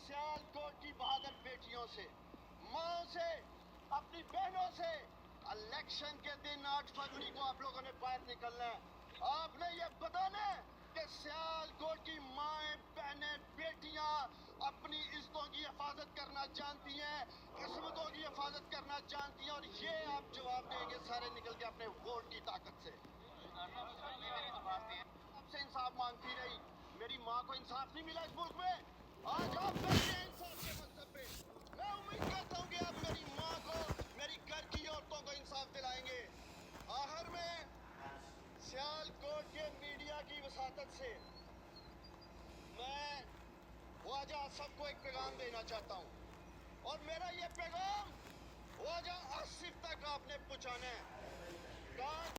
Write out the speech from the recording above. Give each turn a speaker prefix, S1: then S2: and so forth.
S1: सियालकोट की बहादुर बेटियों से, माँ से, अपनी बहनों से इलेक्शन के दिन 8 फरवरी को आप लोगों ने बाहर निकलना है। आपने ये बताना है कि सियालकोट की माएँ, बहनें, बेटियां अपनी इज्जतों की हिफाजत करना जानती हैं, किस्मतों की हिफाजत करना जानती हैं, और ये आप जवाब देंगे सारे निकल के अपने वोट की ताकत से। आपसे इंसाफ मांगती रही, मेरी माँ को इंसाफ नहीं मिला इस मुल्क में। आज आप बैठे हैं इंसाफ के मंसब पे। मैं उम्मीद करता हूँ कि आप मेरी माँ को, मेरी घर की औरतों को इंसाफ दिलाएंगे। आखिर में सियालकोट के मीडिया की वसातत से मैं ख्वाजा सबको एक पैगाम देना चाहता हूँ, और मेरा ये पैगाम ख्वाजा आसिफ तक आपने पहुँचाना है।